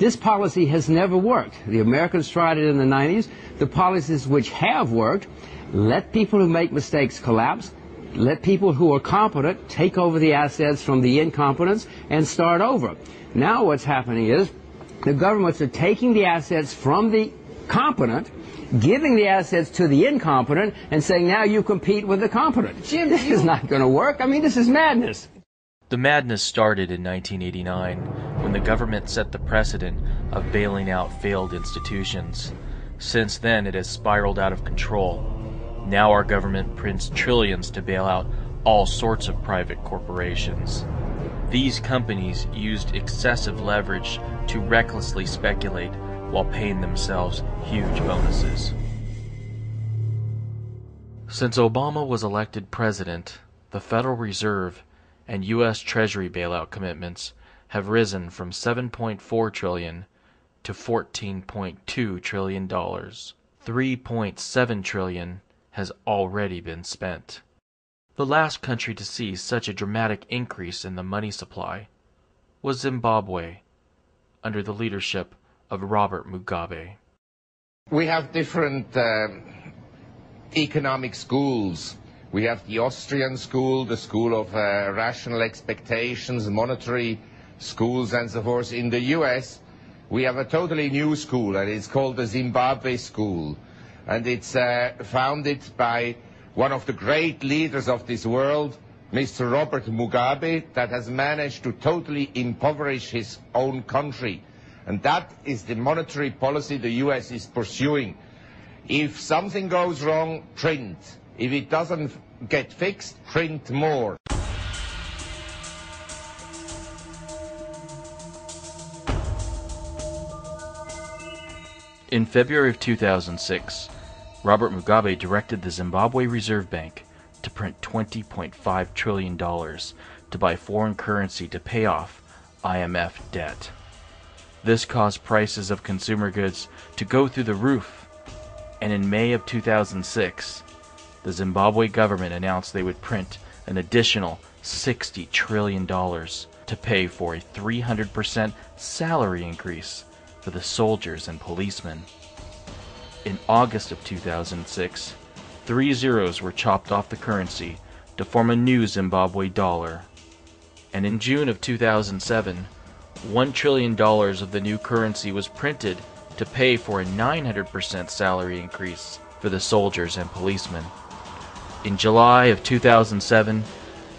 this policy has never worked. The Americans tried it in the 90s. The policies which have worked, let people who make mistakes collapse, let people who are competent take over the assets from the incompetents and start over. Now what's happening is the governments are taking the assets from the competent, giving the assets to the incompetent, and saying, now you compete with the competent. Jim, this is not going to work. I mean, this is madness. The madness started in 1989 when the government set the precedent of bailing out failed institutions. Since then, it has spiraled out of control. Now our government prints trillions to bail out all sorts of private corporations. These companies used excessive leverage to recklessly speculate while paying themselves huge bonuses. Since Obama was elected president, the Federal Reserve and U.S. Treasury bailout commitments have risen from $7.4 trillion to $14.2 trillion. $3.7 trillion has already been spent. The last country to see such a dramatic increase in the money supply was Zimbabwe, under the leadership of Robert Mugabe. We have different economic schools. We have the Austrian school, the school of rational expectations, monetary schools and so forth. In the US, we have a totally new school, and it's called the Zimbabwe school. And it's founded by one of the great leaders of this world, Mr. Robert Mugabe, that has managed to totally impoverish his own country. And that is the monetary policy the US is pursuing. If something goes wrong, print. If it doesn't get fixed, print more. In February of 2006, Robert Mugabe directed the Zimbabwe Reserve Bank to print $20.5 trillion to buy foreign currency to pay off IMF debt. This caused prices of consumer goods to go through the roof, and in May of 2006, the Zimbabwe government announced they would print an additional $60 trillion to pay for a 300% salary increase for the soldiers and policemen. In August of 2006, 3 zeros were chopped off the currency to form a new Zimbabwe dollar. And in June of 2007, $1 trillion of the new currency was printed to pay for a 900% salary increase for the soldiers and policemen. In July of 2007,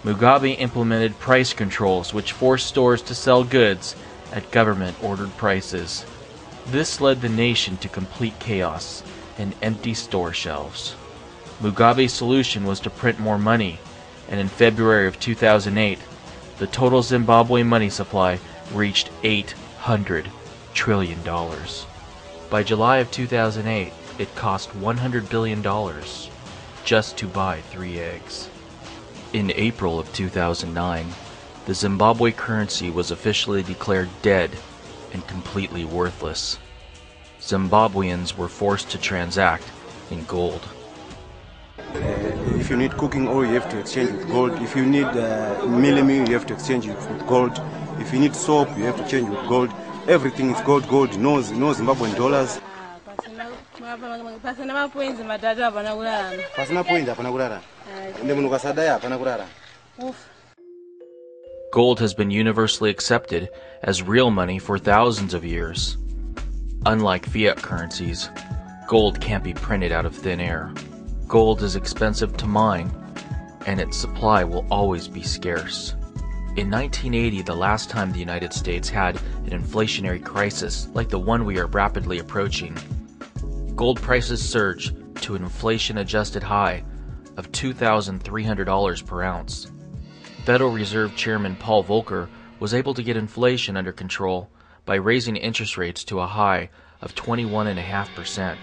Mugabe implemented price controls which forced stores to sell goods at government-ordered prices. This led the nation to complete chaos and empty store shelves. Mugabe's solution was to print more money, and in February of 2008, the total Zimbabwe money supply reached $800 trillion. By July of 2008, it cost $100 billion just to buy 3 eggs. In April of 2009, the Zimbabwe currency was officially declared dead and completely worthless. Zimbabweans were forced to transact in gold. If you need cooking oil, you have to exchange with gold. If you need meal, you have to exchange it with gold. If you need soap, you have to change with gold. Everything is gold, gold. No Zimbabwean dollars. Gold has been universally accepted as real money for thousands of years. Unlike fiat currencies, gold can't be printed out of thin air. Gold is expensive to mine, and its supply will always be scarce. In 1980, the last time the United States had an inflationary crisis like the one we are rapidly approaching, gold prices surged to an inflation-adjusted high of $2,300 per ounce. Federal Reserve Chairman Paul Volcker was able to get inflation under control by raising interest rates to a high of 21.5%.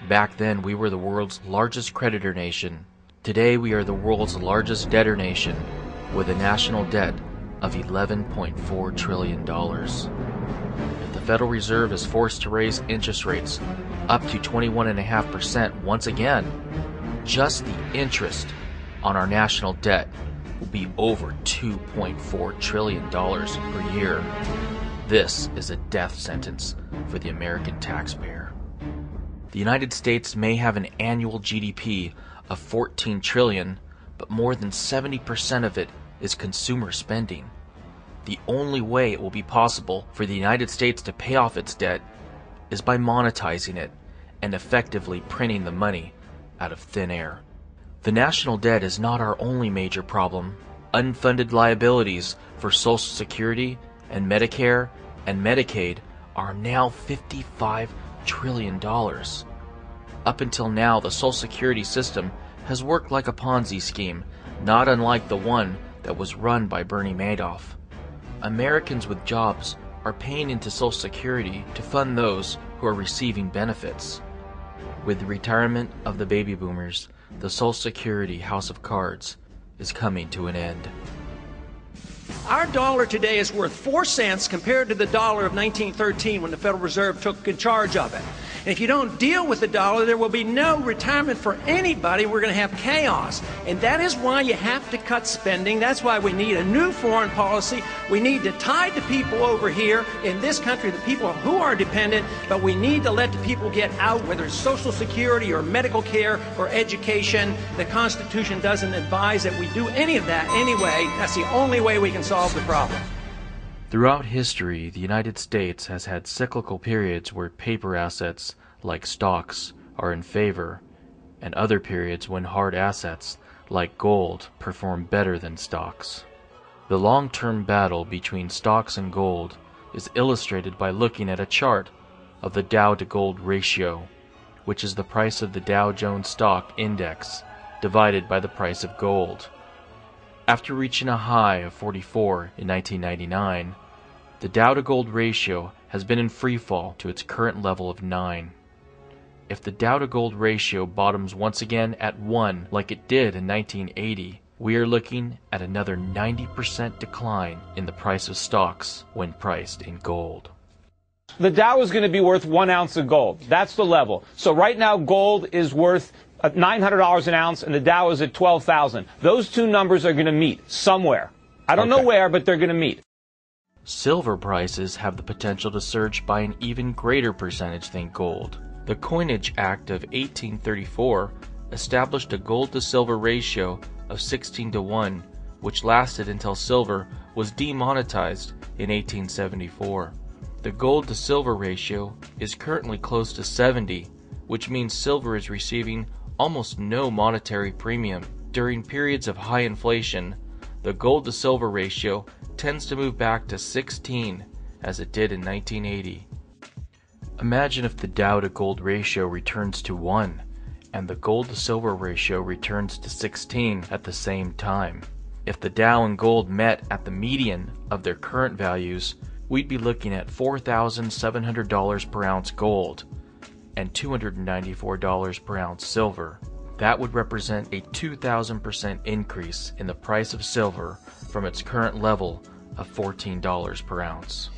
Back then, we were the world's largest creditor nation. Today, we are the world's largest debtor nation, with a national debt of $11.4 trillion. If the Federal Reserve is forced to raise interest rates up to 21.5% once again, just the interest on our national debt will be over $2.4 trillion per year. This is a death sentence for the American taxpayer. The United States may have an annual GDP of $14 trillion, but more than 70% of it is consumer spending. The only way it will be possible for the United States to pay off its debt is by monetizing it and effectively printing the money out of thin air. The national debt is not our only major problem. Unfunded liabilities for Social Security and Medicare and Medicaid are now $55 trillion. Up until now, the Social Security system has worked like a Ponzi scheme, not unlike the one that was run by Bernie Madoff. Americans with jobs are paying into Social Security to fund those who are receiving benefits. With the retirement of the baby boomers, the Social Security house of cards is coming to an end. Our dollar today is worth 4 cents compared to the dollar of 1913 when the Federal Reserve took charge of it. And if you don't deal with the dollar, there will be no retirement for anybody. We're going to have chaos. And that is why you have to cut spending. That's why we need a new foreign policy. We need to tie the people over here in this country, the people who are dependent, but we need to let the people get out, whether it's Social Security or medical care or education. The Constitution doesn't advise that we do any of that anyway. That's the only way we can solve the problem. Throughout history, the United States has had cyclical periods where paper assets, like stocks, are in favor, and other periods when hard assets, like gold, perform better than stocks. The long-term battle between stocks and gold is illustrated by looking at a chart of the Dow-to-gold ratio, which is the price of the Dow Jones Stock Index divided by the price of gold. After reaching a high of 44 in 1999, the Dow-to-gold ratio has been in freefall to its current level of 9. If the Dow-to-gold ratio bottoms once again at 1 like it did in 1980, we are looking at another 90% decline in the price of stocks when priced in gold. The Dow is going to be worth 1 ounce of gold. That's the level. So right now gold is worth $900 an ounce and the Dow is at 12,000. Those two numbers are going to meet somewhere. I don't know where, but they're going to meet. Silver prices have the potential to surge by an even greater percentage than gold. The Coinage Act of 1834 established a gold-to-silver ratio of 16:1, which lasted until silver was demonetized in 1874. The gold-to-silver ratio is currently close to 70, which means silver is receiving almost no monetary premium. During periods of high inflation, the gold-to-silver ratio tends to move back to 16, as it did in 1980. Imagine if the Dow-to-gold ratio returns to 1, and the gold-to-silver ratio returns to 16 at the same time. If the Dow and gold met at the median of their current values, we'd be looking at $4,700 per ounce gold and $294 per ounce silver. That would represent a 2,000% increase in the price of silver from its current level of $14 per ounce.